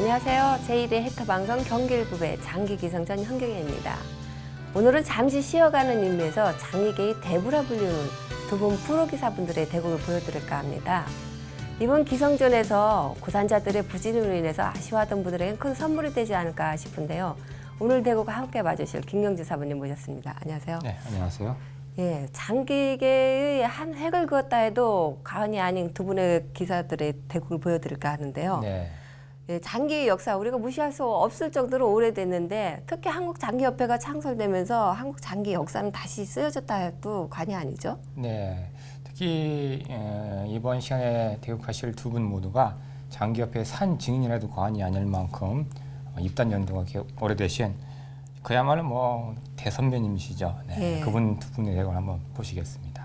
안녕하세요. 제1회 해터방송 경기일부의 장기기성전 현경혜입니다. 오늘은 잠시 쉬어가는 의미에서 장기계의 대부라 불리는 두 분 프로기사분들의 대국을 보여드릴까 합니다. 이번 기성전에서 고산자들의 부진으로 인해서 아쉬워하던 분들에겐 큰 선물이 되지 않을까 싶은데요. 오늘 대국과 함께 봐주실 김경주 사부님 모셨습니다. 안녕하세요. 네, 안녕하세요. 예, 장기계의 한 획을 그었다 해도 과언이 아닌 두 분의 기사들의 대국을 보여드릴까 하는데요. 네. 예, 장기 역사 우리가 무시할 수 없을 정도로 오래됐는데 특히 한국장기협회가 창설되면서 한국 장기 역사는 다시 쓰여졌다 해도 과언이 아니죠? 네. 특히 이번 시간에 대국하실 두 분 모두가 장기협회 산 증인이라도 과언이 아닐 만큼 입단 연도가 오래되신 그야말로 뭐 대선배님이시죠. 네. 예. 그분 두 분의 대국을 한번 보시겠습니다.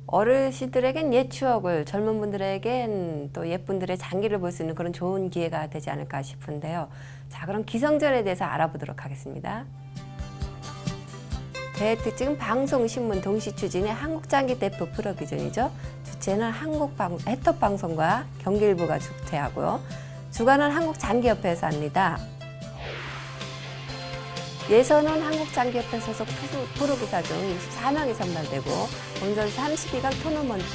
어르신들에겐 옛 추억을, 젊은 분들에겐 또 옛분들의 장기를 볼 수 있는 그런 좋은 기회가 되지 않을까 싶은데요. 자, 그럼 기성전에 대해서 알아보도록 하겠습니다. 대특징은 방송, 신문 동시 추진의 한국장기 대표 프로기전이죠. 주체는 해터방송과 경기일보가 주최하고요. 주관은 한국장기협회에서 합니다. 예선은 한국장기협회 소속 프로기사 중 24명이 선발되고 본선 32강 토너먼트,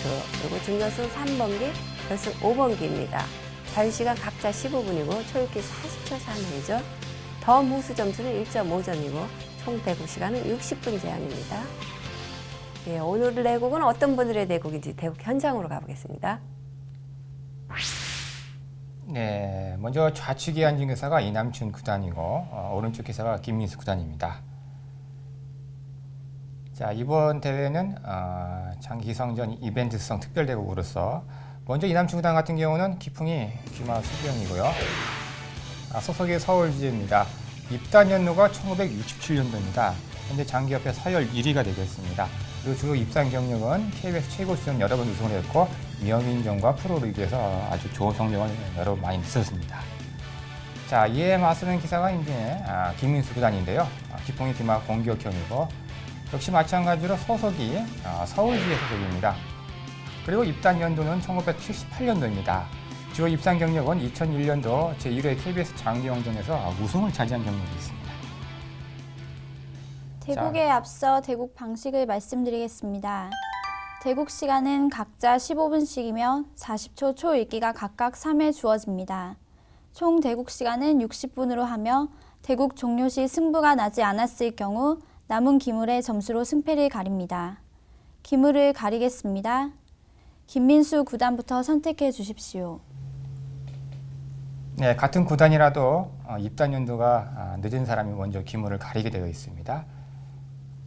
그리고 준결승 3번기, 결승 5번기입니다. 자유시간 각자 15분이고 초읽기 40초 3회이죠. 더 무수 점수는 1.5점이고 총 대국 시간은 60분 제한입니다. 예, 오늘 대국은 어떤 분들의 대국인지 대국 현장으로 가보겠습니다. 네, 먼저 좌측에 앉은 기사가 이남춘 구단이고 오른쪽 기사가 김민수 구단입니다. 자, 이번 대회는 장기성전 이벤트성 특별대국으로서 먼저 이남춘 구단 같은 경우는 기풍이 귀마 수비형이고요. 소속이 서울지입니다. 입단 연도가 1967년도입니다. 현재 장기협회 서열 1위가 되겠습니다. 그리고 주로 입단 경력은 KBS 최고 수전 여러 번 우승을 했고 명인전과 프로리그에서 아주 좋은 성적을 여러 번 많이 있었습니다. 자, 이에 맞서는 기사가 이제 김민수 구단인데요. 기풍이 기마 공격형이고 역시 마찬가지로 소속이 서울지의 소속입니다. 그리고 입단 연도는 1978년도입니다. 주요 입단 경력은 2001년도 제1회 KBS 장기영전에서 우승을 차지한 경력이 있습니다. 대국에 앞서 대국 방식을 말씀드리겠습니다. 대국 시간은 각자 15분씩이며 40초 초읽기가 각각 3회 주어집니다. 총 대국 시간은 60분으로 하며 대국 종료 시 승부가 나지 않았을 경우 남은 기물의 점수로 승패를 가립니다. 기물을 가리겠습니다. 김민수 구단부터 선택해 주십시오. 네, 같은 구단이라도 입단 연도가 늦은 사람이 먼저 기물을 가리게 되어 있습니다.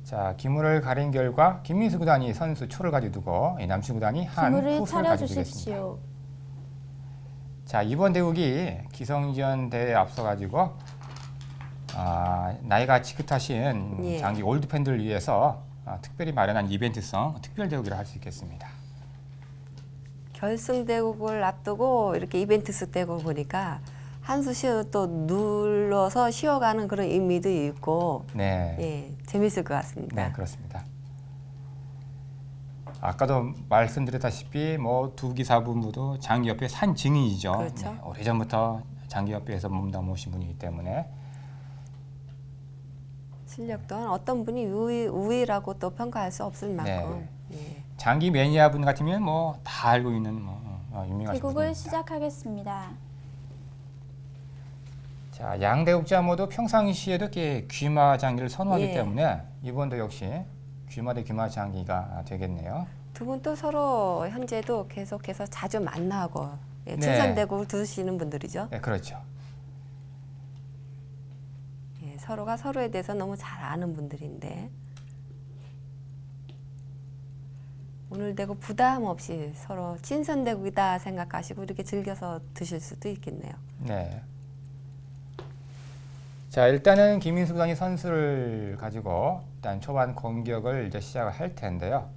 자, 기물을 가린 결과 김민수 구단이 선수 초를 가지고 두고 남춘 구단이 한 기물을 후수를 가지고 되겠습니다. 차려주십시오. 자, 이번 대국이 기성전 대회에 앞서가지고 나이가 지긋하신 예. 장기 올드 팬들을 위해서 특별히 마련한 이벤트성 특별 대국이라 할 수 있겠습니다. 결승 대국을 앞두고 이렇게 이벤트스 대국을 보니까 한수 쉬어 또 눌러서 쉬어가는 그런 의미도 있고, 네, 예, 재밌을 것 같습니다. 네, 그렇습니다. 아까도 말씀드렸다시피 뭐 두 기사분 모두 장기협회 산 증인이죠. 그렇죠. 네, 오래전부터 장기협회에서 몸담으신 분이기 때문에 실력 또한 어떤 분이 우위라고 또 평가할 수 없을 만큼. 예. 장기 매니아 분 같으면 뭐 다 알고 있는 유명하신 대국을 분입니다. 시작하겠습니다. 자, 양 대국자 모두 평상시에도 이렇게 귀마 장기를 선호하기 예. 때문에 이번도 역시 귀마 대 귀마 장기가 되겠네요. 두 분 또 서로 현재도 계속해서 자주 만나고, 예, 네. 친선대국을 두시는 분들이죠. 네, 그렇죠. 예, 서로가 서로에 대해서 너무 잘 아는 분들인데 오늘 대국 부담 없이 서로 친선대국이다 생각하시고 이렇게 즐겨서 드실 수도 있겠네요. 네. 자, 일단은 김민수 구단이 선수를 가지고 일단 초반 공격을 이제 시작을 할 텐데요.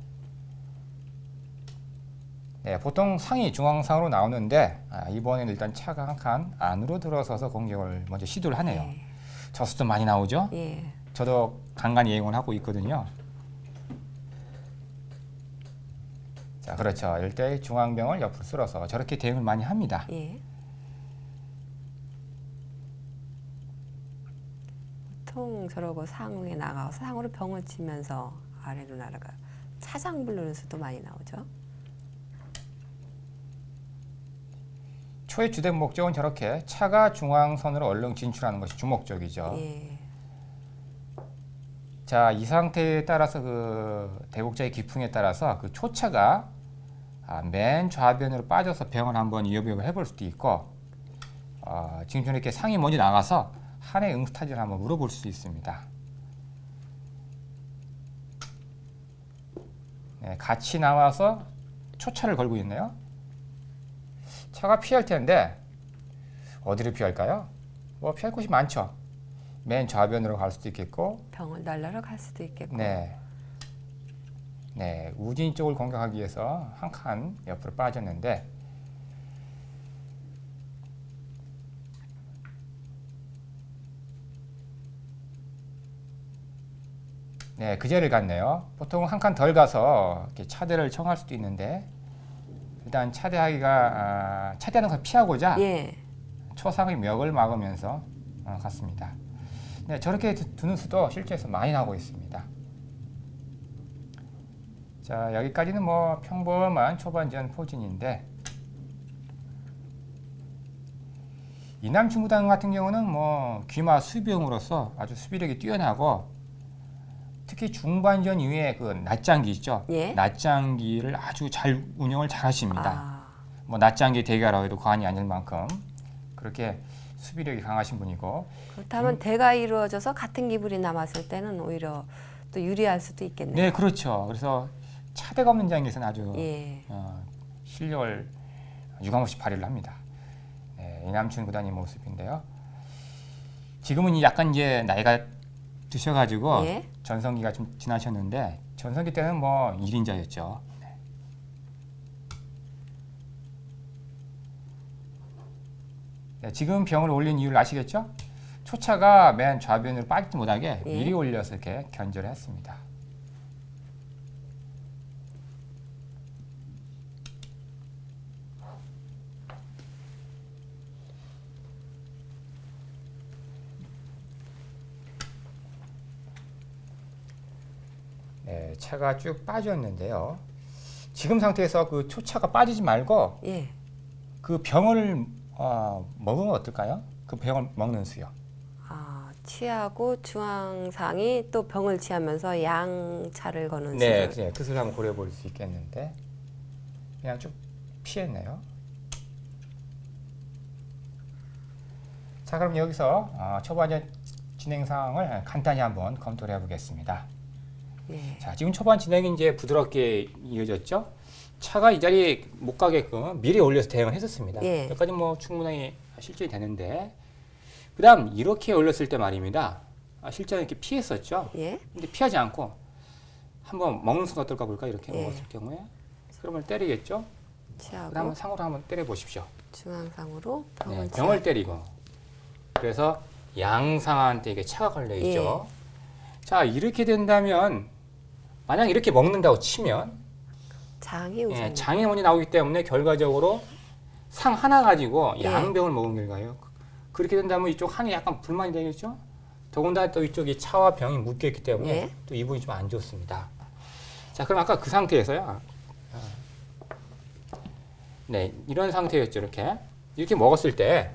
네, 보통 상이 중앙상으로 나오는데 이번에는 일단 차가 한 칸 안으로 들어서서 공격을 먼저 시도를 하네요. 예. 저수도 많이 나오죠? 예. 저도 간간히 애용을 하고 있거든요. 자, 그렇죠. 이럴 때 중앙병을 옆으로 쓸어서 저렇게 대응을 많이 합니다. 예. 통 저러고 상에 나가서 상으로 병을 치면서 아래로 날아가 차장 부르는 수도 많이 나오죠. 초의 주된 목적은 저렇게 차가 중앙선으로 얼른 진출하는 것이 주목적이죠. 예. 자, 이 상태에 따라서 그 대곡자의 기풍에 따라서 그 초차가 맨 좌변으로 빠져서 병을 한번 위협을 해볼 수도 있고, 지금 좀 이렇게 상이 먼저 나가서 한의 응스타지를 한번 물어볼 수도 있습니다. 네, 같이 나와서 초차를 걸고 있네요. 차가 피할 텐데 어디를 피할까요? 뭐 피할 곳이 많죠. 맨 좌변으로 갈 수도 있겠고, 병을 날라러 갈 수도 있겠고. 네, 네, 우진 쪽을 공격하기 위해서 한 칸 옆으로 빠졌는데, 네, 그 자리를 갔네요. 보통 한 칸 덜 가서 이렇게 차대를 청할 수도 있는데, 일단 차대하는 걸 피하고자 예. 초상의 멱을 막으면서 갔습니다. 네, 저렇게 두는 수도 실제에서 많이 나오고 있습니다. 자, 여기까지는 뭐 평범한 초반전 포진인데, 이남춘구단 같은 경우는 뭐 귀마 수비형으로서 아주 수비력이 뛰어나고, 특히 중반전 이후에 그 낮장기 있죠. 예. 낮장기를 아주 잘 운영을 잘 하십니다. 아, 뭐 낮장기 대가라고 해도 과언이 아닐 만큼 그렇게 수비력이 강하신 분이고, 그렇다면 대가 이루어져서 같은 기분이 남았을 때는 오히려 또 유리할 수도 있겠네요. 네, 그렇죠. 그래서 차대가 없는 장기에서는 아주 예. 실력을 유감없이 발휘를 합니다. 네, 이남춘 구단의 모습인데요. 지금은 약간 이제 나이가 드셔가지고 예. 전성기가 좀 지나셨는데, 전성기 때는 뭐 1인자였죠. 네, 지금 병을 올린 이유를 아시겠죠? 초차가 맨 좌변으로 빠지지 못하게 예. 미리 올려서 이렇게 견제를 했습니다. 네, 차가 쭉 빠졌는데요. 지금 상태에서 그 초차가 빠지지 말고 예. 그 병을 먹으면 어떨까요? 그 병을 먹는 수요. 아, 취하고 중앙상이 또 병을 취하면서 양차를 거는 네, 수를. 네, 그 수를 한번 고려해 볼 수 있겠는데, 그냥 쭉 피했네요. 자, 그럼 여기서 초반전 진행 상황을 간단히 한번 검토를 해보겠습니다. 예. 자, 지금 초반 진행이 이제 부드럽게 이어졌죠. 차가 이 자리에 못 가게끔 미리 올려서 대응을 했었습니다. 예. 여기까지 뭐 충분히 실전이 되는데, 그 다음 이렇게 올렸을 때 말입니다. 실전에 이렇게 피했었죠. 예. 근데 피하지 않고 한번 먹는 수가 어떨까 볼까, 이렇게 예. 먹었을 경우에. 그러면 때리겠죠. 취하고 그 다음에 상으로 한번 때려 보십시오. 중앙상으로 네, 병을 병을 때리고, 그래서 양상한테 이게 차가 걸려 있죠. 예. 자, 이렇게 된다면, 만약 이렇게 먹는다고 치면 장이 우선. 장이 먼저 나오기 때문에 결과적으로 상 하나 가지고 예. 양병을 먹은 결과예요. 그렇게 된다면 이쪽 항이 약간 불만이 되겠죠. 더군다나 또 이쪽이 차와 병이 묶여있기 때문에 예. 또 이분이 좀 안 좋습니다. 자, 그럼 아까 그 상태에서요. 네, 이런 상태였죠. 이렇게 먹었을 때,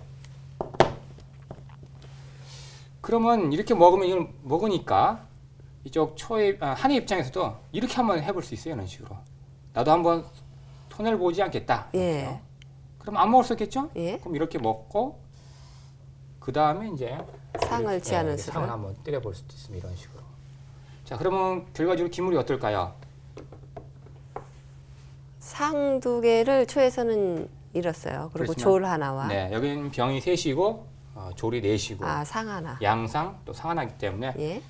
그러면 이렇게 먹으면 이걸 먹으니까 이쪽 한의 입장에서도 이렇게 한번 해볼 수 있어요. 이런 식으로. 나도 한번 손해를 보지 않겠다. 예. 그럼 안 먹을 수 있겠죠? 예. 그럼 이렇게 먹고, 그 다음에 이제 상을 취하는 수를. 상을 한번 때려볼 수도 있습니다. 이런 식으로. 자, 그러면 결과적으로 기물이 어떨까요? 상 두 개를 초에서는 잃었어요. 그리고 그렇지만- 졸 하나와. 네, 여기는 병이 셋이고 조리 넷이고 아, 상 하나. 양상 또 상 하나이기 때문에 예.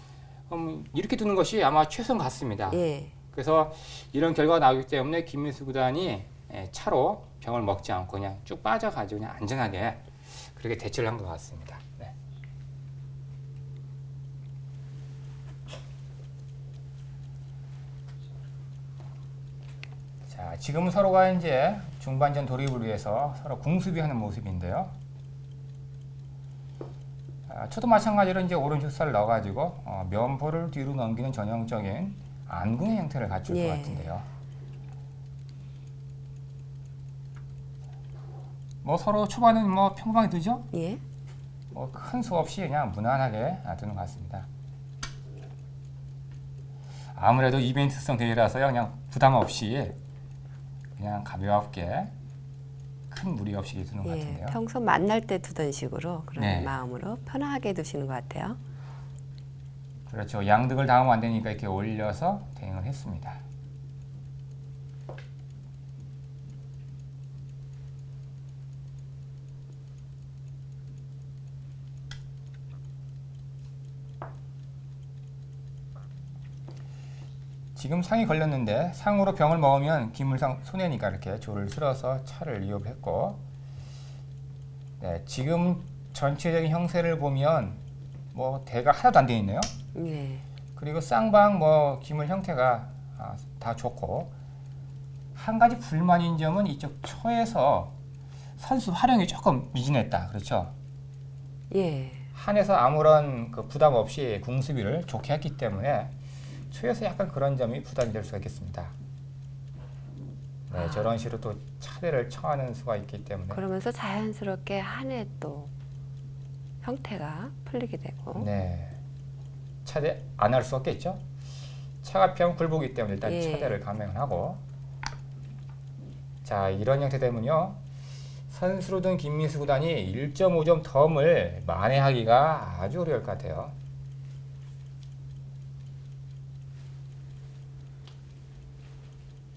이렇게 두는 것이 아마 최선 같습니다. 예. 그래서 이런 결과가 나오기 때문에 김민수 구단이 차로 병을 먹지 않고 그냥 쭉 빠져가지고 그냥 안전하게 그렇게 대처를 한 것 같습니다. 네. 자, 지금 서로가 이제 중반전 돌입을 위해서 서로 궁수비하는 모습인데요. 초도 마찬가지로 이제 오른쪽 살을 넣어가지고 면포를 뒤로 넘기는 전형적인 안궁의 형태를 갖출 예. 것 같은데요. 뭐 서로 초반은 뭐 평범하게 두죠? 예. 뭐 큰 수 없이 그냥 무난하게 두는 것 같습니다. 아무래도 이벤트성 대회라서요, 그냥 부담 없이 그냥 가볍게 큰 무리 없이 두는 것 예. 같은데요. 평소 만날 때 두던 식으로 그런 네. 마음으로 편하게 두시는 것 같아요. 그렇죠. 양득을 당하면 안 되니까 이렇게 올려서 대응을 했습니다. 지금 상이 걸렸는데 상으로 병을 먹으면 기물상 손해니까 이렇게 조를 쓸어서 차를 이업했고, 네, 지금 전체적인 형세를 보면 뭐 대가 하나도 안 돼 있네요. 네. 그리고 쌍방 뭐 기물 형태가 다 좋고, 한 가지 불만인 점은 이쪽 초에서 선수 활용이 조금 미진했다. 그렇죠? 예. 한에서 아무런 그 부담 없이 궁수비를 좋게 했기 때문에 초에서 약간 그런 점이 부담이 될 수가 있겠습니다. 네, 저런 식으로 또 차례를 청하는 수가 있기 때문에. 그러면서 자연스럽게 한해 또 형태가 풀리게 되고. 네, 차례 안 할 수 없겠죠. 차가 피하면 굴보기 때문에 일단 예. 차례를 감행을 하고. 자, 이런 형태 되면요, 선수로 둔 김민수 구단이 1.5점 덤을 만회하기가 아주 어려울 것 같아요.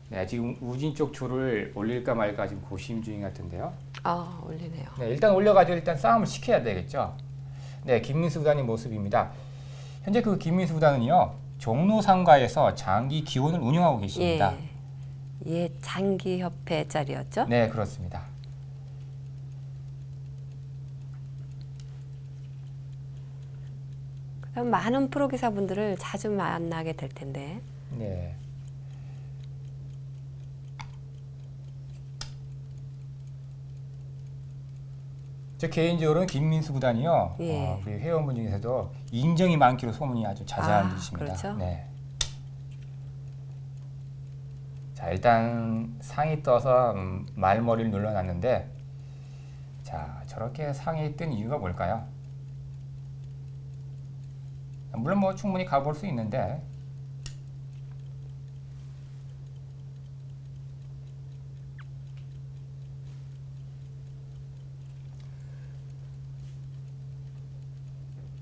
네, 지금 우진 쪽 조를 올릴까 말까 지금 고심 중인 것 같은데요. 아, 올리네요. 네, 일단 올려가지고 일단 싸움을 시켜야 되겠죠. 네, 김민수 구단의 모습입니다. 현재 그 김민수 구단은요, 종로 상가에서 장기 기원을 운영하고 계십니다. 예. 예, 장기협회 자리였죠? 네, 그렇습니다. 그럼 많은 프로 기사분들을 자주 만나게 될 텐데. 네. 저 개인적으로는 김민수 구단이요, 예. 우리 회원분 중에서도 인정이 많기로 소문이 아주 자자한 분이십니다. 그렇죠. 네. 자, 일단 상이 떠서 말머리를 눌러놨는데, 자, 저렇게 상이 뜬 이유가 뭘까요? 물론 뭐 충분히 가볼 수 있는데,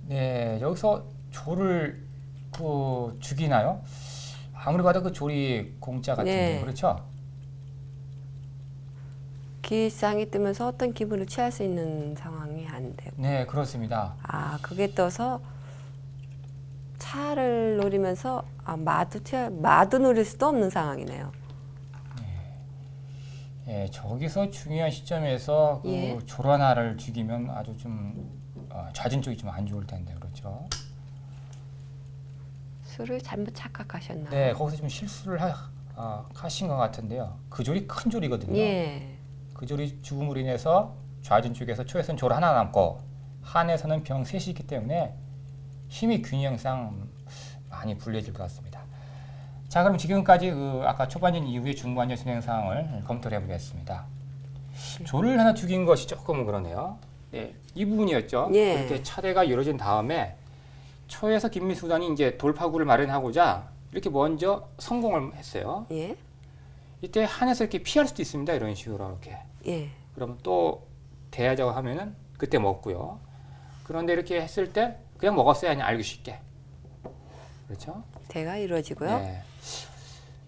네, 여기서 조를 죽이나요? 아무리 봐도 그 조리 공짜 같은데, 네. 그렇죠? 기상이 뜨면서 어떤 기분을 취할 수 있는 상황이 안 되고. 네, 그렇습니다. 아, 그게 떠서 차를 노리면서 마도 노릴 수도 없는 상황이네요. 예, 저기서 중요한 시점에서 그 예. 조로 하나를 죽이면 아주 좀 좌진 쪽이 좀 안 좋을 텐데, 그렇죠? 수를 잘못 착각하셨나요? 네, 거기서 좀 실수를 하신 것 같은데요. 그 조리 큰 조리거든요. 예. 그 조리 죽음으로 인해서 좌진 쪽에서 초에서는 조를 하나 남고 한에서는 병 셋이 있기 때문에 힘이 균형상 많이 불리해질 것 같습니다. 자, 그럼 지금까지 아까 초반전 이후의 중반전 진행 상황을 검토를 해보겠습니다. 조를 하나 죽인 것이 조금 그러네요. 네, 이 부분이었죠. 예. 이렇게 차례가 이루어진 다음에 초에서 김민수 구단이 이제 돌파구를 마련하고자 이렇게 먼저 성공을 했어요. 예. 이때 한에서 이렇게 피할 수도 있습니다. 이런 식으로 이렇게. 예. 그러면 또 대하자고 하면은 그때 먹고요. 그런데 이렇게 했을 때 그냥 먹었어야 하냐 알기 쉽게. 그렇죠? 대가 이루어지고요. 네.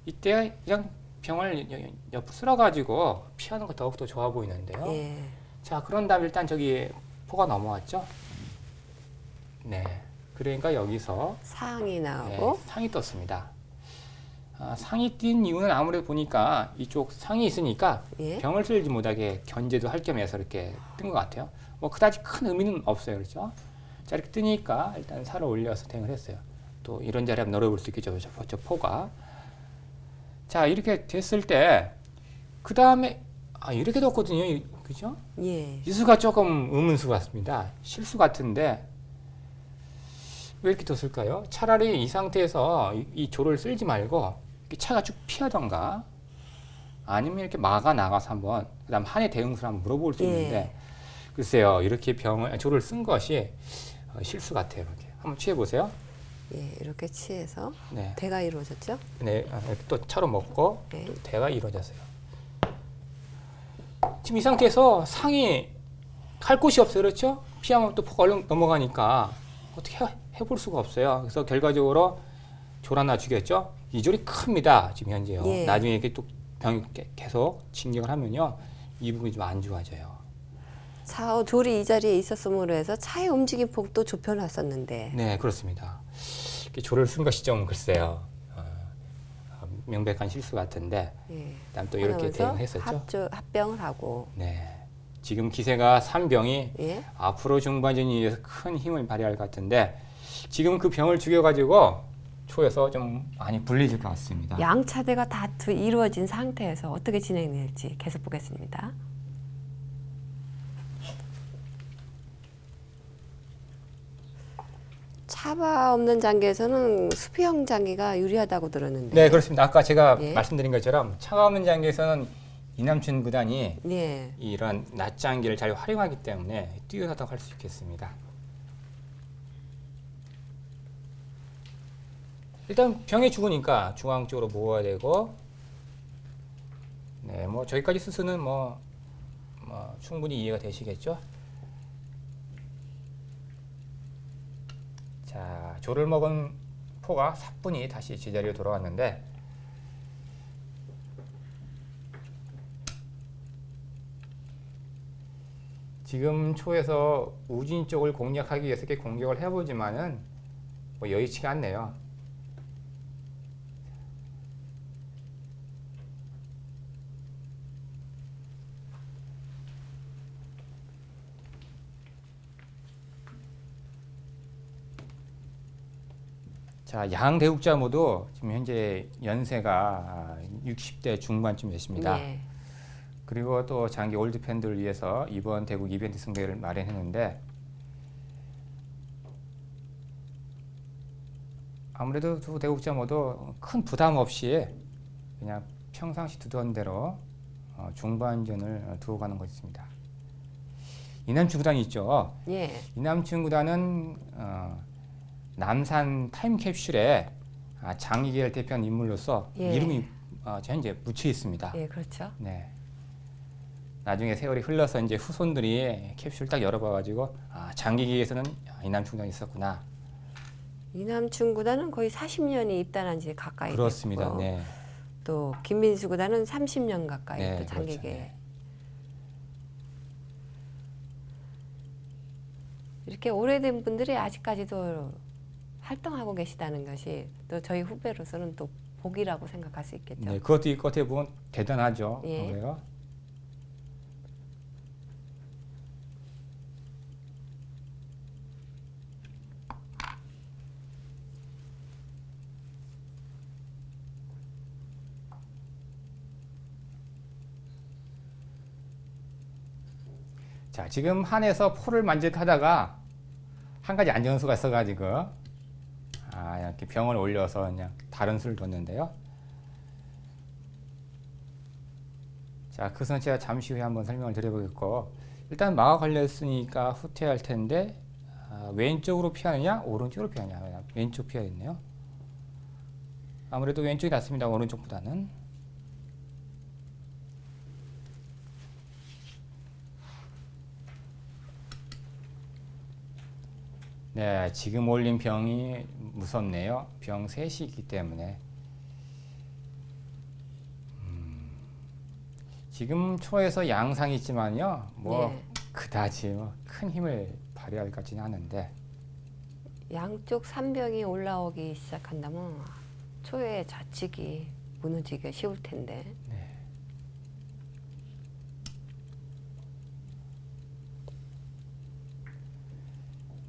이때 그냥 병을 옆으로 쓸어가지고 피하는 거 더욱더 좋아 보이는데요. 예. 자, 그런 다음에 일단 저기 포가 넘어왔죠. 네. 그러니까 여기서 상이 나오고. 상이 떴습니다. 상이 띈 이유는 아무래도 보니까 이쪽 상이 있으니까 예. 병을 쓸지 못하게 견제도 할 겸해서 이렇게 뜬 것 같아요. 뭐 그다지 큰 의미는 없어요, 그렇죠? 자, 이렇게 뜨니까 일단 살을 올려서 대응을 했어요. 또 이런 자리에 한번 널어볼 수 있겠죠, 저 포가. 자, 이렇게 됐을 때 그 다음에 이렇게 뒀거든요, 그죠? 예. 이 수가 조금 의문수 같습니다. 실수 같은데 왜 이렇게 뒀을까요? 차라리 이 상태에서 이 조를 쓸지 말고 이렇게 차가 쭉 피하던가 아니면 이렇게 막아 나가서 한번 그다음 한해 대응수를 한번 물어볼 수 있는데 글쎄요 이렇게 조를 쓴 것이 실수 같아요. 이렇게 한번 취해 보세요. 예, 이렇게 취해서 네, 대가 이루어졌죠? 네, 이렇게 또 차로 먹고 네. 또 대가 이루어졌어요. 지금 이 상태에서 상이 갈 곳이 없어요, 그렇죠? 피하면 또 포가 얼른 넘어가니까 어떻게 해볼 수가 없어요. 그래서 결과적으로 조를 하나 죽였죠. 이 조리 큽니다, 지금 현재요. 예. 나중에 이렇게 또 병이 계속 진격을 하면요, 이 부분이 좀 안 좋아져요. 차 조리 이 자리에 있었음으로 해서 차의 움직임 폭도 좁혀놨었는데. 네, 그렇습니다. 이렇게 조를 쓴 것이 좀 글쎄요, 명백한 실수 같은데, 예. 일단 또 이렇게 그러면서 대응했었죠. 합병을 하고. 네, 지금 기세가 3병이 예. 앞으로 중반전이 위해서 큰 힘을 발휘할 것 같은데 지금 그 병을 죽여가지고 초에서 좀 많이 불리질 것 같습니다. 양차대가 다 이루어진 상태에서 어떻게 진행될지 계속 보겠습니다. 차바 없는 장기에서는 수평 장기가 유리하다고 들었는데. 네, 그렇습니다. 아까 제가 예. 말씀드린 것처럼 차가 없는 장기에서는 이남춘 구단이 예. 이런 낮장기를 잘 활용하기 때문에 뛰어나다고 할 수 있겠습니다. 일단 병이 죽으니까 중앙 쪽으로 모아야 되고, 네, 뭐 저기까지 수수는 뭐 충분히 이해가 되시겠죠? 자, 조를 먹은 포가 사뿐히 다시 제자리로 돌아왔는데, 지금 초에서 우진 쪽을 공략하기 위해서 이렇게 공격을 해보지만은 뭐 여의치가 않네요. 자, 양 대국자 모두 지금 현재 연세가 60대 중반쯤 되십니다. 예. 그리고 또 장기 올드 팬들을 위해서 이번 대국 이벤트 승대를 마련했는데 아무래도 두 대국자 모두 큰 부담 없이 그냥 평상시 두던 대로 중반전을 두고 가는 것 있습니다. 이남춘 구단이 있죠. 예. 이남춘 구단은 남산 타임캡슐에 장기계를 대표한 인물로서 예. 이름이 현재 묻혀 있습니다. 예, 그렇죠. 네. 나중에 세월이 흘러서 이제 후손들이 캡슐 딱 열어봐가지고 장기계에서는 이남춘 구단이 있었구나. 이남춘 구단은 거의 40년이 입단한 지 가까이 그렇습니다. 됐고, 네. 또 김민수 구단은 30년 가까이 네, 또 장기계. 그렇죠. 네. 이렇게 오래된 분들이 아직까지도 활동하고 계시다는 것이 또 저희 후배로서는 또 복이라고 생각할 수 있겠죠. 네, 그것도 어떻게 보면 대단하죠. 예. 그래요? 자, 지금 한에서 포를 만질하다가 한 가지 안전수가 있어가지고 이렇게 병을 올려서 그냥 다른 수를 뒀는데요. 자, 그 선은 제가 잠시 후에 한번 설명을 드려보겠고, 일단 마가 걸렸으니까 후퇴할 텐데 왼쪽으로 피하느냐 오른쪽으로 피하느냐. 왼쪽 피하겠네요. 아무래도 왼쪽이 낫습니다. 오른쪽보다는. 네, 지금 올린 병이 무섭네요. 병 셋이 있기 때문에. 지금 초에서 양상이 있지만요, 뭐 네. 그다지 큰 힘을 발휘할 것 같지는 않은데. 양쪽 산병이 올라오기 시작한다면 초의 좌측이 무너지기가 쉬울 텐데. 네.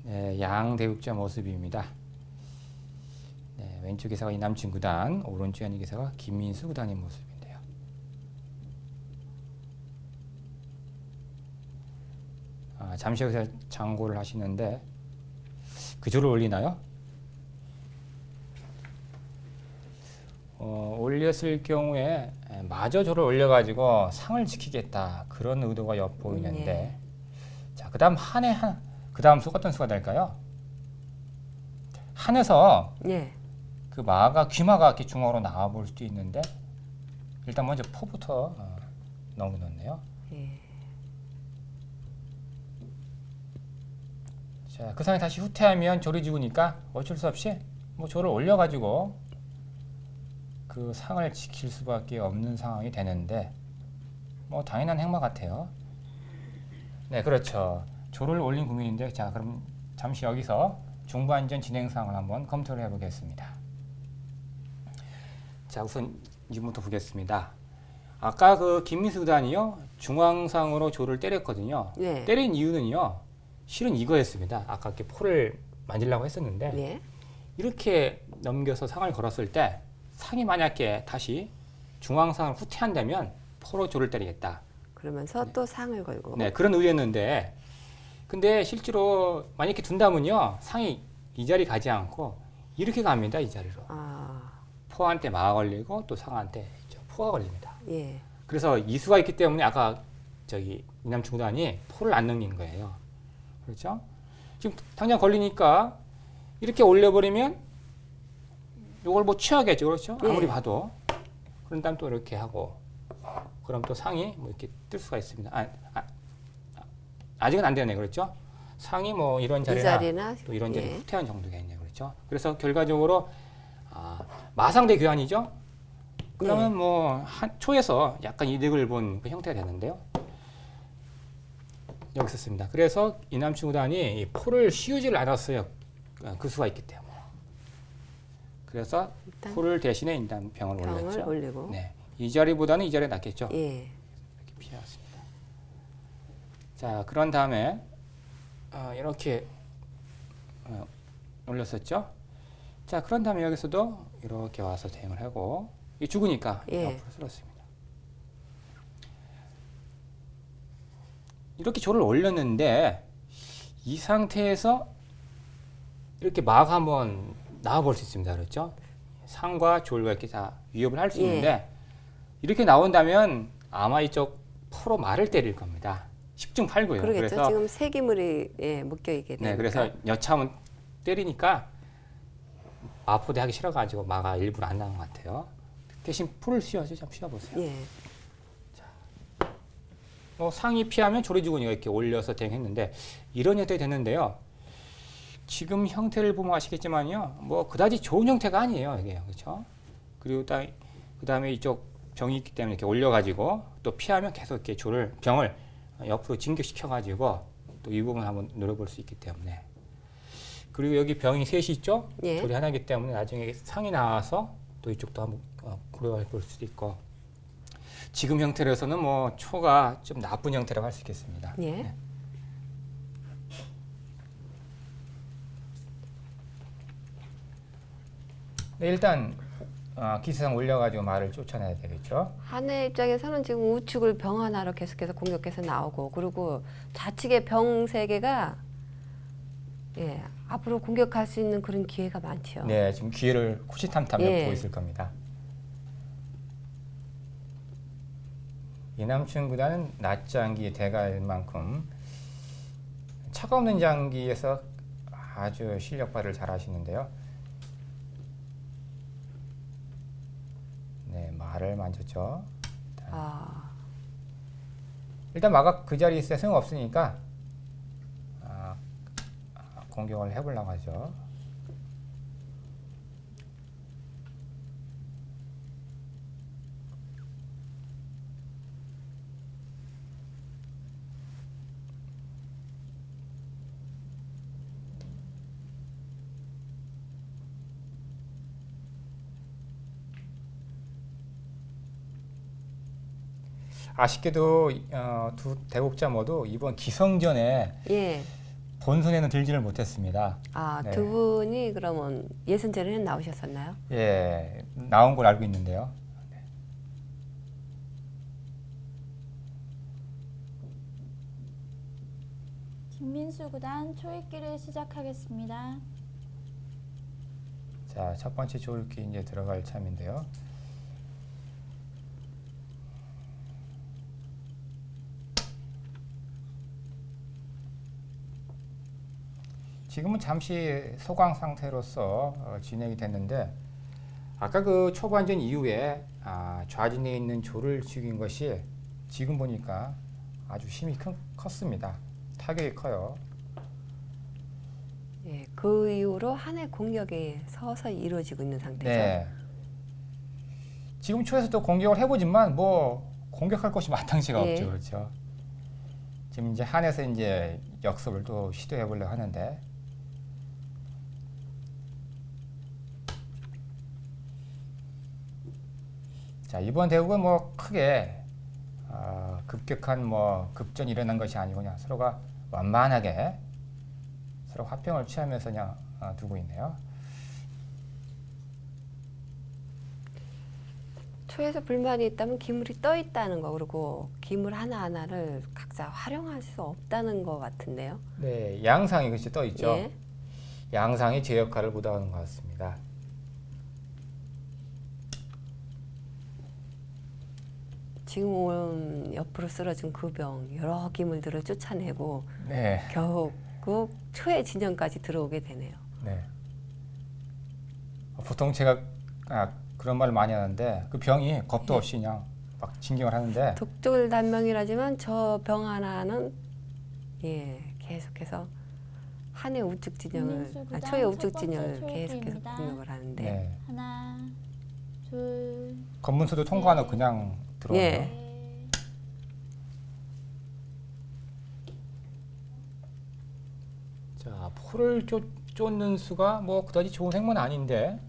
네, 양 대국자 모습입니다. 네, 왼쪽 기사가 이남춘 구단, 오른쪽에 있는 기사가 김민수 구단의 모습인데요. 잠시 여기서 장고를 하시는데 그 조를 올리나요? 올렸을 경우에 마저 조를 올려가지고 상을 지키겠다 그런 의도가 엿보이는데 예. 자 그다음 그 다음 수 어떤 수가 될까요? 한에서 예. 그 귀마가 이렇게 중앙으로 나와 볼 수도 있는데 일단 먼저 포부터 넣어 놓네요. 예. 자, 그 상에 다시 후퇴하면 조리 죽으니까 어쩔 수 없이 뭐 조를 올려가지고 그 상을 지킬 수밖에 없는 상황이 되는데 뭐 당연한 행마 같아요. 네, 그렇죠. 조를 올린 국민인데 자, 그럼 잠시 여기서 중반전 진행 상황을 한번 검토를 해보겠습니다. 자, 우선 이분부터 보겠습니다. 아까 그 김민수 구단이요 중앙상으로 조를 때렸거든요. 예. 때린 이유는요. 실은 이거였습니다. 아까 이렇게 포를 만지려고 했었는데 예. 이렇게 넘겨서 상을 걸었을 때 상이 만약에 다시 중앙상을 후퇴한다면 포로 조를 때리겠다. 그러면서 또 상을 걸고. 네, 그런 의도였는데 근데 실제로 만약에 둔다면요 상이 이 자리 가지 않고 이렇게 갑니다. 이 자리로. 아, 포한테 마가 걸리고 또 상한테 포가 걸립니다. 예. 그래서 이수가 있기 때문에 아까 이남충 구단이 포를 안 넘긴 거예요. 그렇죠? 지금 당장 걸리니까 이렇게 올려버리면 이걸 뭐 취하겠죠. 그렇죠? 예. 아무리 봐도. 그런 다음 또 이렇게 하고 그럼 또 상이 뭐 이렇게 뜰 수가 있습니다. 아직은 안 되네. 그렇죠? 상이 뭐 이런 이 자리나 자리나 또 이런 자리 예. 후퇴한 정도겠네요. 그렇죠? 그래서 결과적으로 마상대 교환이죠. 그러면 뭐 초에서 약간 이득을 본 그 형태가 되는데요. 여기 있었습니다. 그래서 이남충 구단이 이 포를 씌우지를 않았어요. 그 수가 있기 때문에. 그래서 일단 포를 대신에 일단 병을 병을 올렸죠. 올리고. 네, 이 자리보다는 이 자리가 낫겠죠. 예. 이렇게 피해왔습니다. 자, 그런 다음에 이렇게 올렸었죠. 자, 그런 다음에 여기서도 이렇게 와서 대응을 하고 이 죽으니까 예. 옆으로 쓸었습니다. 이렇게 조를 올렸는데 이 상태에서 이렇게 막 한번 나와 볼 수 있습니다. 그렇죠? 상과 조가 이렇게 다 위협을 할 수 예. 있는데 이렇게 나온다면 아마 이쪽 포로 말을 때릴 겁니다. 10중 8구요. 그러겠죠. 그래서 지금 세기물이 묶여 있게 되니까. 네, 그래서 여차하면 때리니까 마포대 하기 싫어가지고 마가 일부러 안 나온 것 같아요. 대신 풀을 씌워서 좀 씌워보세요. 예. 뭐 상이 피하면 조리주군이가 이렇게 올려서 대응했는데 이런 형태가 됐는데요. 지금 형태를 보면 아시겠지만요. 뭐 그다지 좋은 형태가 아니에요. 이게 그렇죠? 그리고 그 다음에 이쪽 병이 있기 때문에 이렇게 올려가지고 또 피하면 계속 이렇게 병을 옆으로 진격시켜가지고 또 이 부분 한번 노려볼 수 있기 때문에 그리고 여기 병이 셋이 있죠? 예. 조리 하나이기 때문에 나중에 상이 나와서 또 이쪽도 한번 고려해 볼 수도 있고 지금 형태로서는 뭐 초가 좀 나쁜 형태라고 할 수 있겠습니다. 예. 네. 네, 일단 기세상 올려가지고 말을 쫓아내야 되겠죠. 한의 입장에서는 지금 우측을 병 하나로 계속해서 공격해서 나오고 그리고 좌측의 병 세 개가 예, 앞으로 공격할 수 있는 그런 기회가 많죠. 네, 지금 기회를 호시탐탐 예. 엿보고 있을 겁니다. 이남춘 구단은 낮장기 대가일 만큼 차가 없는 장기에서 아주 실력 발휘를 잘 하시는데요. 네, 말을 만졌죠. 일단 마가 그 자리에 있어야 소용없으니까 공격을 해보려고 하죠. 아쉽게도 두 대국자 모두 이번 기성전에 예. 본선에는 들지를 못했습니다. 네. 두 분이 그러면 예선전에는 나오셨었나요? 예, 나온 걸 알고 있는데요. 김민수 구단 초읽기를 시작하겠습니다. 자, 첫 번째 조읽기 이제 들어갈 참인데요. 지금은 잠시 소강 상태로서 진행이 됐는데 아까 그 초반전 이후에 좌진에 있는 조를 죽인 것이 지금 보니까 아주 힘이 컸습니다. 타격이 커요. 예, 그 이후로 한 해 공격이 서서히 이루어지고 있는 상태죠. 네. 지금 초에서 또 공격을 해보지만 뭐 공격할 것이 마땅치가 예. 없죠, 그렇죠? 지금 이제 한에서 이제 역습을 또 시도해 보려고 하는데 자 이번 대국은 뭐 크게 급격한 뭐 급전이 일어난 것이 아니고 그냥 서로가 완만하게 서로 화평을 취하면서 그냥 두고 있네요. 초에서 불만이 있다면 기물이 떠 있다는 거, 그리고 기물 하나하나를 각자 활용할 수 없다는 거 같은데요. 네, 양상이 그렇지 떠 있죠. 예. 양상이 제 역할을 못하는 것 같습니다. 지금 옆으로 쓰러진 그 병 여러 기물들을 쫓아내고 네, 결국 초의 진영까지 들어오게 되네요. 네. 보통 제가 그런 말을 많이 하는데 그 병이 겁도 예. 없이 그냥 막 진경을 하는데 독졸단명이라지만 저 병 하나는 계속해서 한의 우측 진영을 초의 우측 진영을 계속해서 공격을 하는데 네. 하나, 둘, 검문소도 통과 안 하고 그냥 들어오네요. 예. 넷. 자, 포를 쫓는 수가 뭐 그다지 좋은 행무는 아닌데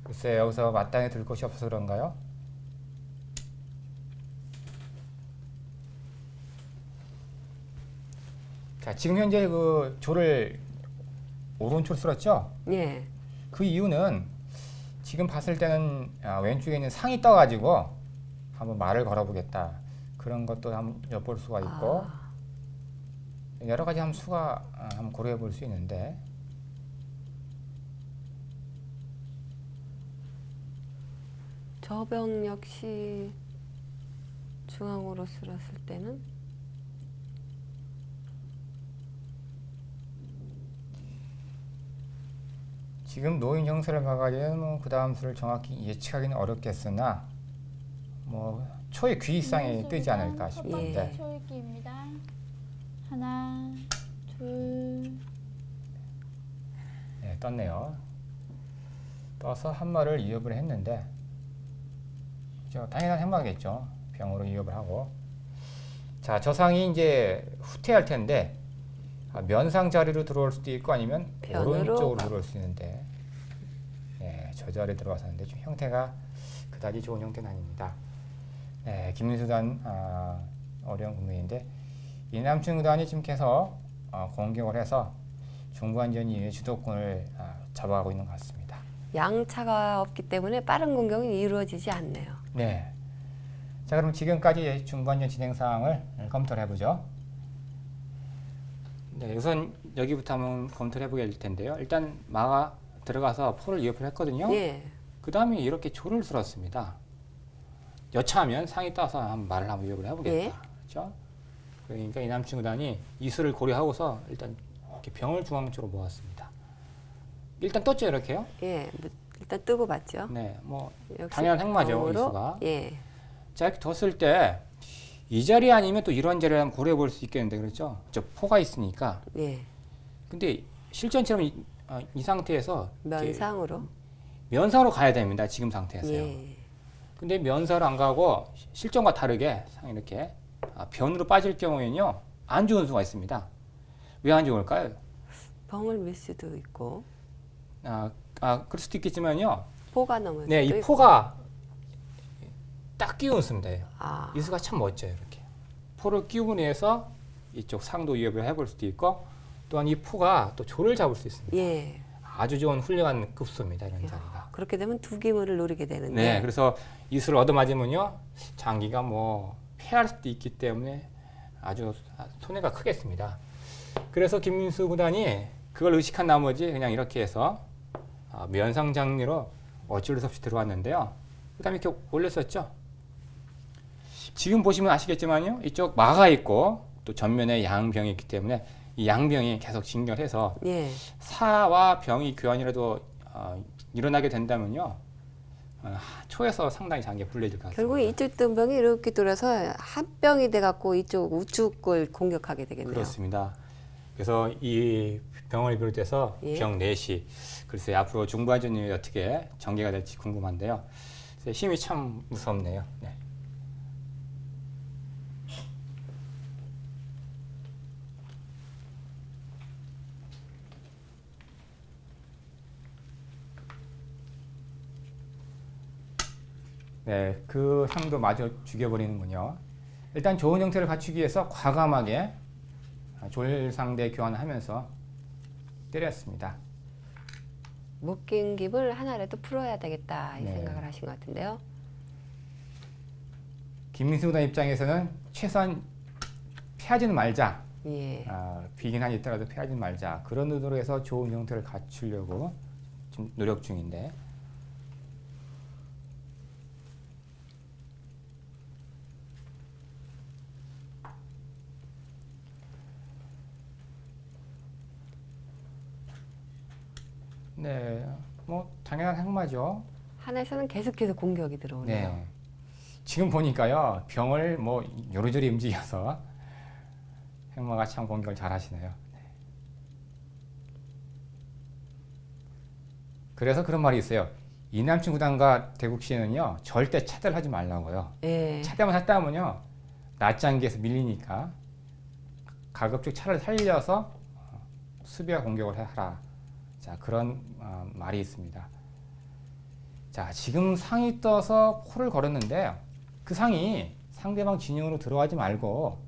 글쎄 여기서 마땅히 들 것이 없어서 그런가요? 자, 지금 현재 그 조를 오른쪽으로 쓸었죠? 예. 그 이유는 지금 봤을 때는 왼쪽에 있는 상이 떠가지고 한번 말을 걸어보겠다. 그런 것도 한번 엿볼 수가 있고 여러 가지 한번 수가 한번 고려해 볼 수 있는데 저 병 역시 중앙으로 쓸었을 때는 지금 노인 형세를 봐가지고 뭐그 다음 수를 정확히 예측하기는 어렵겠으나 뭐 초의 귀 이상이 뜨지 않을까 첫 싶은데 번째 초읽기입니다. 하나, 둘, 네, 떴네요. 떠서 한 마를 이업을 했는데 당연한 행마겠죠. 병으로 이업을 하고 자 저상이 이제 후퇴할 텐데 면상 자리로 들어올 수도 있고 아니면 변으로 오른쪽으로 들어올 수 있는데 저 자리에 들어가서는데 좀 형태가 그다지 좋은 형태는 아닙니다. 김민수단 어려운 국면인데 이남춘 구단이 지금 계속 공격을 해서 중반전 이후에 주도권을 잡아가고 있는 것 같습니다. 양차가 없기 때문에 빠른 공격이 이루어지지 않네요. 네. 자 그럼 지금까지 중반전 진행 사항을 검토를 해보죠. 네, 우선 여기부터 한번 검토를 해보게 될 텐데요. 일단 마가 들어가서 포를 이업을 했거든요. 예. 그 다음에 이렇게 조를 쓸었습니다. 여차하면 상이 떠서 한번 말을 한번 이업을 해보겠다. 예. 그렇죠? 그러니까 이남춘 구단이 이수를 고려하고서 일단 이렇게 병을 중앙 쪽으로 모았습니다. 일단 떴죠 이렇게요? 예. 일단 뜨고 봤죠. 네, 뭐 역시 당연한 행마죠 병으로, 이수가. 예. 자 이렇게 뒀을 때 이 자리 아니면 또 이런 자리를 한번 고려해 볼 수 있겠는데 그렇죠? 저 포가 있으니까. 예. 근데 실전처럼 이 상태에서 이렇게 면상으로. 면상으로 가야 됩니다. 지금 상태에서요. 예. 근데 면상으로 안 가고 실전과 다르게 상이 이렇게 변으로 빠질 경우에는요 안 좋은 수가 있습니다. 왜 안 좋을까요? 병을 밀 수도 있고 그럴 수도 있겠지만요. 포가 넘을 네, 수도 이 있고. 포가 딱 끼운 수입니다. 아. 이 수가 참 멋져요. 이렇게 포를 끼우고 내서 이쪽 상도 이업을 해볼 수도 있고 또한 이 포가 또 조를 잡을 수 있습니다. 예. 아주 좋은 훌륭한 급수입니다. 이런 자리가. 그렇게 되면 두 기물을 노리게 되는데. 네, 그래서 이수를 얻어맞으면요 장기가 뭐 패할 수도 있기 때문에 아주 손해가 크겠습니다. 그래서 김민수 구단이 그걸 의식한 나머지 그냥 이렇게 해서 면상 장리로 어쩔 수 없이 들어왔는데요. 그다음에 이렇게 올렸었죠. 지금 보시면 아시겠지만요, 이쪽 마가 있고 또 전면에 양병이 있기 때문에 이 양병이 계속 진결해서 예. 사와 병이 교환이라도 일어나게 된다면요. 초에서 상당히 장기가 불리해질 것 같습니다. 결국에 이쪽 등병이 이렇게 돌아서 한 병이 돼갖고 이쪽 우측을 공격하게 되겠네요. 그렇습니다. 그래서 이 병을 비롯해서 예. 병 넷이 글쎄 앞으로 중반전이 어떻게 전개가 될지 궁금한데요. 글쎄 힘이 참 무섭네요. 네. 네, 그 상도 마저 죽여버리는군요. 일단 좋은 형태를 갖추기 위해서 과감하게 졸상대 교환하면서 때렸습니다. 묶인 깁을 하나라도 풀어야 되겠다 이 네. 생각을 하신 것 같은데요. 김민수 구단 입장에서는 최소한 피하지는 말자. 예. 비긴 한이 있더라도 피하지 말자. 그런 의도로 해서 좋은 형태를 갖추려고 좀 노력 중인데 네, 뭐 당연한 행마죠. 하나에서는 계속해서 공격이 들어오네요. 네. 지금 보니까요 병을 뭐 요리조리 움직여서 행마가 참 공격을 잘 하시네요. 네. 그래서 그런 말이 있어요. 이남춘 구단과 대국시는요 절대 차대를 하지 말라고요. 예. 차대만 했다 하면요 낮장기에서 밀리니까 가급적 차를 살려서 수비와 공격을 하라. 자 그런 말이 있습니다. 자 지금 상이 떠서 포를 걸었는데 그 상이 상대방 진영으로 들어가지 말고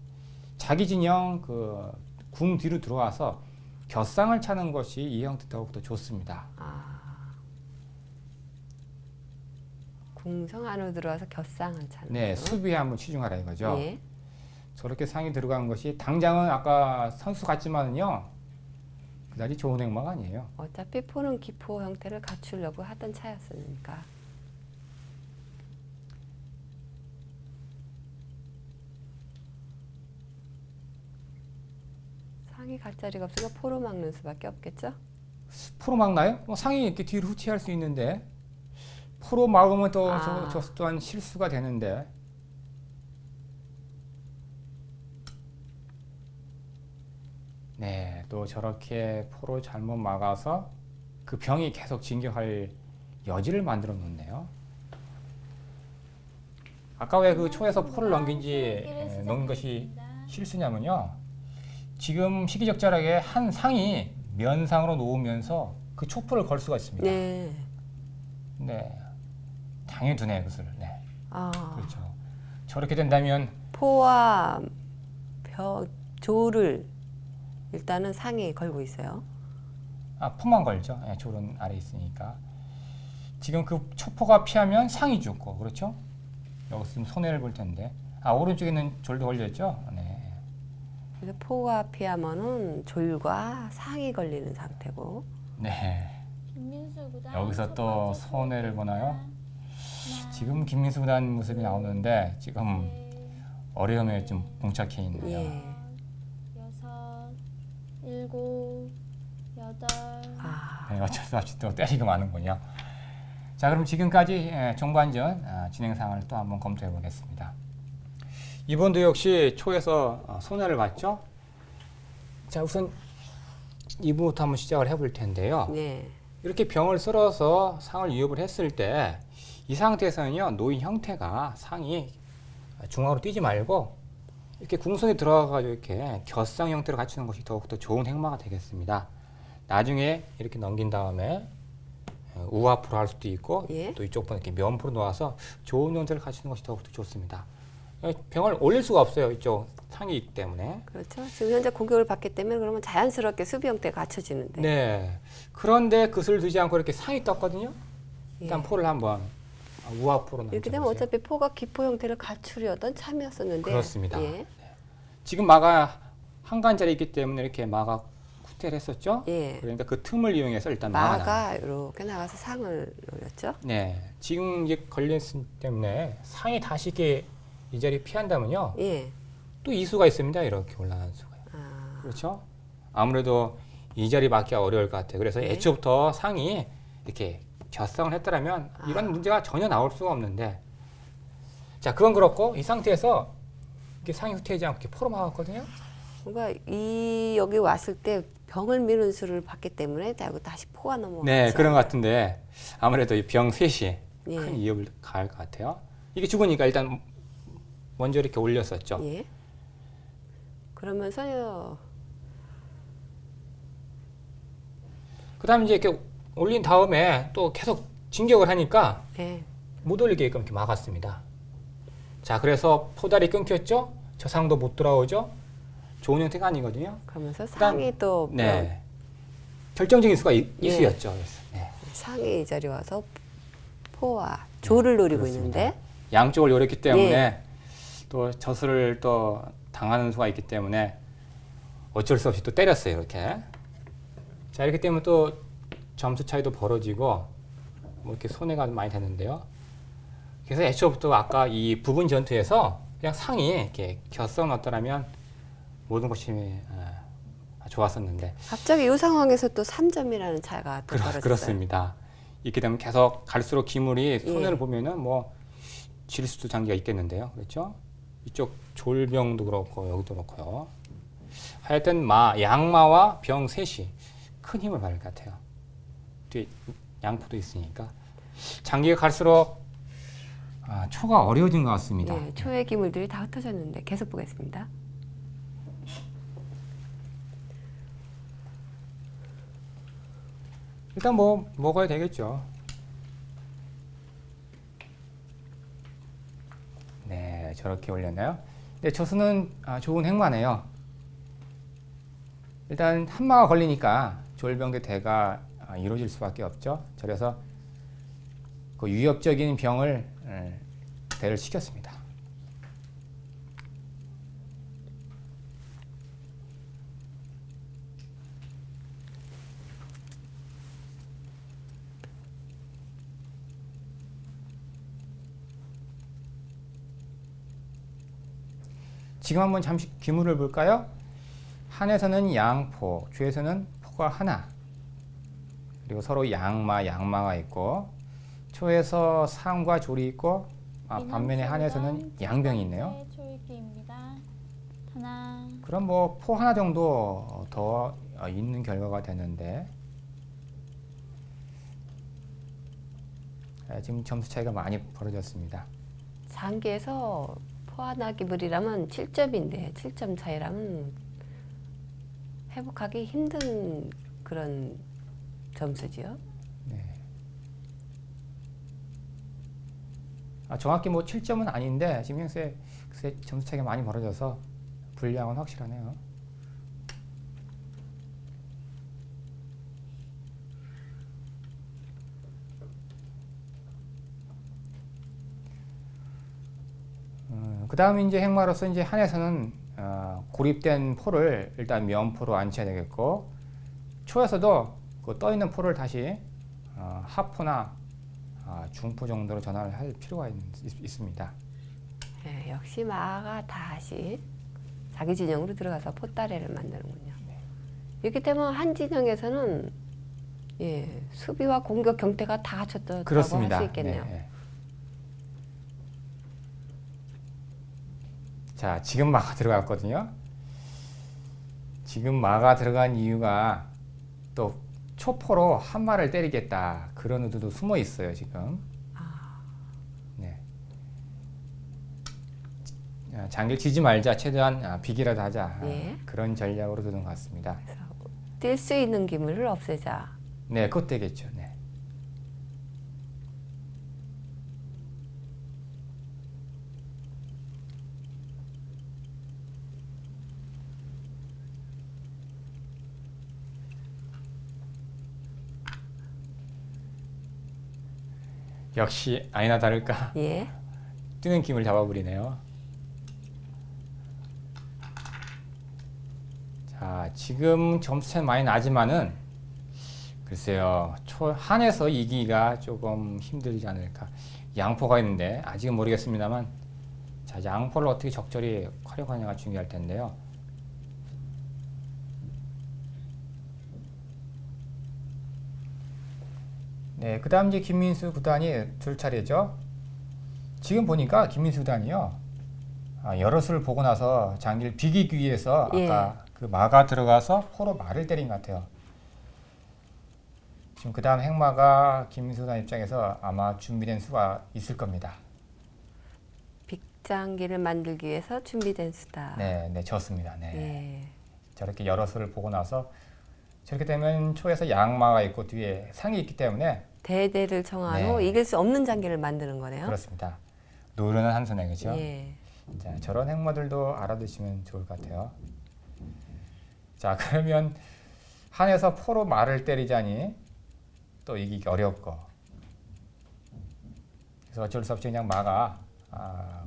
자기 진영 그 궁 뒤로 들어와서 곁상을 차는 것이 이 형태 더욱더 좋습니다. 궁성 안으로 들어와서 곁상을 차는 네, 거죠. 수비에 한번 치중하라 이거죠. 예. 저렇게 상이 들어간 것이 당장은 아까 선수 같지만은요 그다지 좋은 행마가 아니에요. 어차피 포는 기포 형태를 갖추려고 하던 차였으니까. 상이 갈 자리가 없으니까 포로 막는 수밖에 없겠죠? 포로 막나요? 상이 이렇게 뒤로 후퇴할 수 있는데 포로 막으면 또 저 또한 실수가 되는데 네, 또 저렇게 포로 잘못 막아서 그 병이 계속 진격할 여지를 만들어 놓네요. 아까 왜 그 초에서 포를 넘긴 것이 실수냐면요. 지금 시기적절하게 한 상이 면상으로 놓으면서 그 초포를 걸 수가 있습니다. 네. 네, 당연히 두네 그것을. 네, 아, 그렇죠. 저렇게 된다면 포와 조를 일단은 상에 걸고 있어요. 포만 걸죠. 네, 졸은 아래 있으니까. 지금 그 초포가 피하면 상이 죽고 그렇죠. 여기서 좀 손해를 볼 텐데. 오른쪽에는 졸도 걸렸죠. 네. 그래서 포가 피하면은 졸과 상이 걸리는 상태고. 네. 김민수 구단 여기서 첫 또 번째 손해를 포 보나요? 하나, 지금 김민수 구단 모습이 나오는데 지금 넷, 어려움에 좀 봉착해 있네요. 예. 여섯, 일곱, 여덟. 네, 어쩔 수 없이 또 때리고 마는군요. 자, 그럼 지금까지 종반전 진행 상황을 또 한번 검토해 보겠습니다. 이번도 역시 초에서 손해를 봤죠. 자, 우선 2부부터 한번 시작을 해볼 텐데요. 네. 이렇게 병을 쓸어서 상을 위협을 했을 때 이 상태에서는요 놓인 형태가 상이 중앙으로 뛰지 말고 이렇게 궁성에 들어가가지고 이렇게 곁상 형태를 갖추는 것이 더욱더 좋은 행마가 되겠습니다. 나중에 이렇게 넘긴 다음에 우아프로 할 수도 있고 예. 또 이쪽 번 이렇게 면프로 놓아서 좋은 형태를 갖추는 것이 더욱더 좋습니다. 병을 올릴 수가 없어요. 이쪽 상이기 때문에. 그렇죠. 지금 현재 공격을 받기 때문에 그러면 자연스럽게 수비 형태가 갖춰지는데. 네. 그런데 그것을 두지 않고 이렇게 상이 떴거든요. 일단 예. 포를 한번 우아프로 이렇게 되면 어차피 포가 기포 형태를 갖추려던 참이었었는데. 그렇습니다. 예. 지금 마가 한 간짜리 있기 때문에 이렇게 마가 후퇴를 했었죠. 예. 그러니까 그 틈을 이용해서 일단 마가 마가 이렇게 나가서 상을 노렸죠. 네. 지금 이제 걸렸기 때문에 상이 다시 이렇게 이 자리 피한다면요. 예. 또 이수가 있습니다. 이렇게 올라가는 수가요. 아, 그렇죠? 아무래도 이 자리 맞기가 어려울 것 같아요. 그래서 네. 애초부터 상이 이렇게 곁성을 했더라면 이런 문제가 전혀 나올 수가 없는데, 자, 그건 그렇고 이 상태에서 이렇게 상이 후퇴하지 않고 이렇게 포로 막았거든요. 뭔가 여기 왔을 때 병을 미는 수를 봤기 때문에 다시 포가 넘어가지 네, 그런 것 않아요. 같은데 아무래도 이 병 셋이 예. 큰 위협을 가할 것 같아요. 이게 죽으니까 일단 먼저 이렇게 올렸었죠. 예. 그러면서요. 그다음에 이제 이렇게 올린 다음에 또 계속 진격을 하니까 예. 못 올리게끔 이렇게 막았습니다. 자, 그래서 포달이 끊겼죠. 저 상도 못 돌아오죠. 좋은 형태가 아니거든요. 그러면서 그다음- 상이 또 네, 결정적인 수가 예. 이수였죠. 그래서, 네. 상이 이 자리 와서 포와 조를 노리고 그렇습니다. 있는데 양쪽을 요렸기 때문에 예. 또 저수를 또 당하는 수가 있기 때문에 어쩔 수 없이 또 때렸어요. 이렇게. 자, 이렇게 되면 또 점수 차이도 벌어지고 뭐 이렇게 손해가 많이 되는데요. 그래서 애초부터 아까 이 부분 전투에서 그냥 상이 이렇게 곁성 넣었더라면 모든 것이 좋았었는데 갑자기 이 상황에서 또 3점이라는 차이가 또 벌어졌어요. 그렇습니다. 이렇게 되면 계속 갈수록 기물이 손해를 예. 보면은 뭐 질 수도 장기가 있겠는데요. 그렇죠? 이쪽 졸병도 그렇고 여기도 그렇고요. 하여튼 양마와 병 셋이 큰 힘을 받을 것 같아요. 뒤에 양포도 있으니까 장기가 갈수록 초가 어려워진 것 같습니다. 예, 초의 기물들이 다 흩어졌는데 계속 보겠습니다. 일단 먹어야 되겠죠. 네, 저렇게 올렸나요? 네, 저수는 좋은 행마네요. 일단 한마가 걸리니까 졸병대 대가 이루어질 수밖에 없죠. 그래서 그 위협적인 병을 대를 시켰습니다. 지금 한번 잠시 기물을 볼까요? 한에서는 양포, 주에서는 포가 하나, 그리고 서로 양마가 있고, 초에서 상과 졸이 있고, 반면에 한에서는 양병이 있네요. 초읽기입니다. 하나. 그럼 포 하나 정도 더 있는 결과가 되는데, 지금 점수 차이가 많이 벌어졌습니다. 장기에서 포 하나 기물이라면 7점인데 7점 차이라면 회복하기 힘든 그런 점수지요. 네. 정확히 7점은 아닌데 지금 현재 글쎄 점수 차이가 많이 벌어져서 분량은 확실하네요. 그 다음에 이제 행마로서 이제 한에서는 고립된 포를 일단 면포로 안쳐야 되겠고, 초에서도 그 떠 있는 포를 다시 하포나 중포 정도로 전환을 할 필요가 있습니다. 예, 역시 마가 다시 자기 진영으로 들어가서 포따레를 만드는군요. 이렇게 되면 한 진영에서는 수비와 공격 경태가 다 갖췄다고 할 그렇습니다. 수 있겠네요. 네. 자, 지금 마가 들어갔거든요. 지금 마가 들어간 이유가 또 초포로 한 마를 때리겠다, 그런 의도도 숨어 있어요 지금. 네. 장기를 지지 말자, 최대한 비기라도 하자, 예. 그런 전략으로 드는 것 같습니다. 뛸 수 있는 기물을 없애자. 네, 그것 되겠죠. 네. 역시 아니나 다를까 예. 뛰는 김을 잡아버리네요. 자, 지금 점수 차이 많이 나지만은 글쎄요, 한에서 이기기가 조금 힘들지 않을까. 양포가 있는데 아직은 모르겠습니다만, 자, 양포를 어떻게 적절히 활용하냐가 중요할 텐데요. 네, 그 다음 이제 김민수 구단이 줄 차례죠. 지금 보니까 김민수 구단이요. 여러 수를 보고 나서 장기를 비기기 위해서 예. 아까 그 마가 들어가서 포로 말을 때린 것 같아요. 지금 그 다음 행마가 김민수 구단 입장에서 아마 준비된 수가 있을 겁니다. 빅장기를 만들기 위해서 준비된 수다. 네, 네, 졌습니다. 네. 예. 저렇게 여러 수를 보고 나서 저렇게 되면 초에서 양마가 있고 뒤에 상이 있기 때문에 대대를 청한 후 네. 이길 수 없는 장기를 만드는 거네요. 그렇습니다. 노르는 한 수네, 그렇죠? 예. 자, 저런 행마들도 알아두시면 좋을 것 같아요. 자, 그러면 한에서 포로 말을 때리자니 또 이기기 어렵고, 그래서 어쩔 수 없이 그냥 마가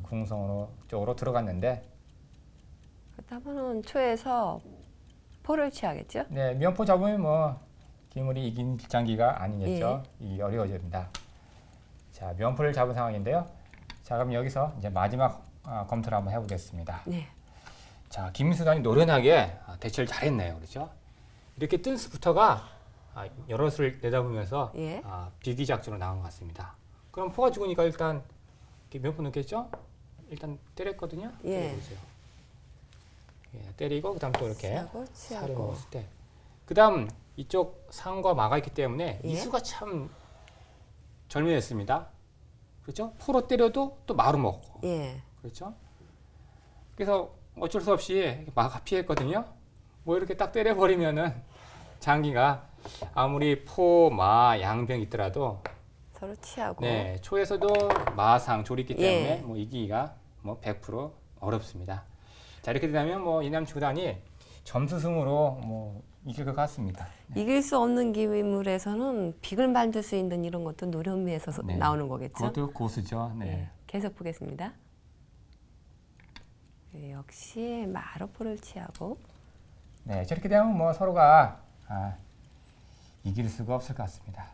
궁성으로 쪽으로 들어갔는데, 그렇다면 초에서 포를 취하겠죠? 네, 면포 잡으면 뭐 기물이 이긴 장기가 아니겠죠. 이기 어려워집니다. 자, 면포를 잡은 상황인데요. 자, 그럼 여기서 이제 마지막 검토를 한번 해보겠습니다. 네. 자, 김수단이 노련하게 대처를 잘했네요, 그렇죠? 이렇게 뜬 수부터가 여러 수를 내다보면서 예. 비기 작전으로 나온 것 같습니다. 그럼 포가 죽으니까 일단 면포 넣겠죠? 일단 때렸거든요. 예. 때려보세요. 예, 때리고 그다음 또 이렇게 취하고 살을 취하고. 먹었을 때, 그다음 이쪽 상과 마가 있기 때문에 예. 이 수가 참 절묘했습니다. 그렇죠? 포로 때려도 또 마로 먹고, 예. 그렇죠? 그래서 어쩔 수 없이 마가 피했거든요. 뭐 이렇게 딱 때려버리면은 장기가 아무리 포, 마, 양병 있더라도 서로 취하고. 네, 초에서도 마상 조리 있기 때문에 예. 뭐 이기기가 뭐 100% 어렵습니다. 자, 이렇게 되면 뭐 이남치 구단이 점수 승으로 뭐 이길 것 같습니다. 이길 수 없는 기물에서는 빅을 만들 수 있는 이런 것도 노련미에서 네. 나오는 거겠죠? 그것도 고수죠. 네. 예. 계속 보겠습니다. 예, 역시 마로포를 취하고. 네, 저렇게 되면 뭐 서로가 이길 수가 없을 것 같습니다.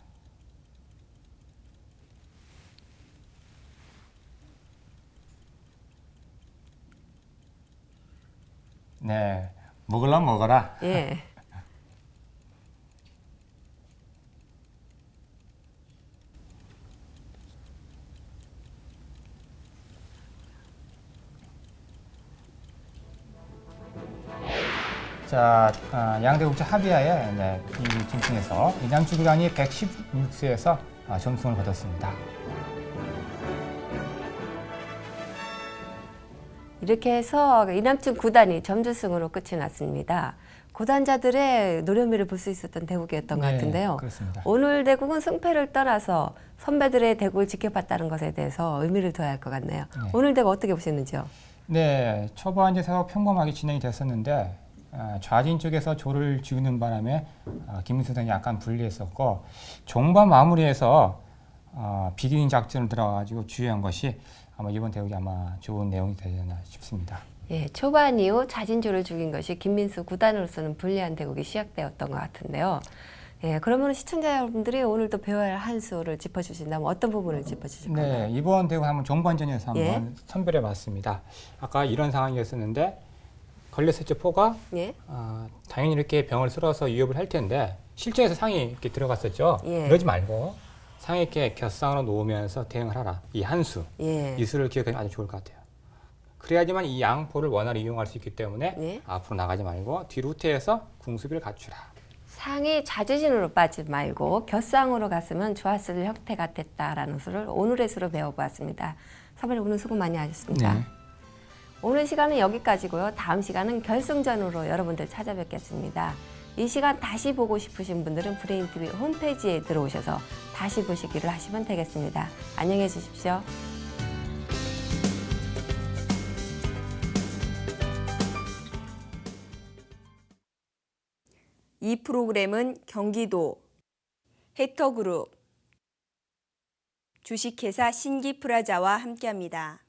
네, 먹으려면 먹어라. 예. 자, 양대 국제 합의하에 이 진승에서 이남치 구단이 116수에서 점수를 거뒀습니다. 이렇게 해서 이남춘 구단이 점수승으로 끝이 났습니다. 구단자들의 노련미를 볼 수 있었던 대국이었던 것 같은데요. 그렇습니다. 오늘 대국은 승패를 떠나서 선배들의 대국을 지켜봤다는 것에 대해서 의미를 둬야 할 것 같네요. 네. 오늘 대국 어떻게 보셨는지요? 네, 초반에서 평범하게 진행이 됐었는데 좌진 쪽에서 조를 지우는 바람에 김민수 선이 약간 불리했었고, 종반 마무리에서 비기닝 작전을 들어가지고 주의한 것이 아마 이번 대국이 아마 좋은 내용이 되지 않나 싶습니다. 예, 초반 이후 자진조를 죽인 것이 김민수 구단으로서는 불리한 대국이 시작되었던 것 같은데요. 예, 그러면 시청자 여러분들이 오늘 또 배워야 할 한 수를 짚어주신다면 어떤 부분을 짚어주실까요? 네, 이번 대국 한번 종반전에서 한번 예. 선별해 봤습니다. 아까 이런 상황이었었는데 걸렸었죠, 포가. 예, 당연히 이렇게 병을 쓸어서 위협을 할 텐데 실전에서 상이 이렇게 들어갔었죠. 예. 그러지 말고 상이 이렇게 곁상으로 놓으면서 대응을 하라. 이 한 수, 예, 이 수를 기억하면 아주 좋을 것 같아요. 그래야지만 이 양포를 원활히 이용할 수 있기 때문에 예. 앞으로 나가지 말고 뒤로 후퇴해서 궁수비를 갖추라. 상이 자주진으로 빠지지 말고 곁상으로 갔으면 좋았을 형태가 됐다라는 수를 오늘의 수로 배워보았습니다. 선배님 오늘 수고 많이 하셨습니다. 네. 오늘 시간은 여기까지고요. 다음 시간은 결승전으로 여러분들 찾아뵙겠습니다. 이 시간 다시 보고 싶으신 분들은 브레인TV 홈페이지에 들어오셔서 다시 보시기를 하시면 되겠습니다. 안녕히 계십시오. 이 프로그램은 경기도 혜터그룹 주식회사 신기프라자와 함께합니다.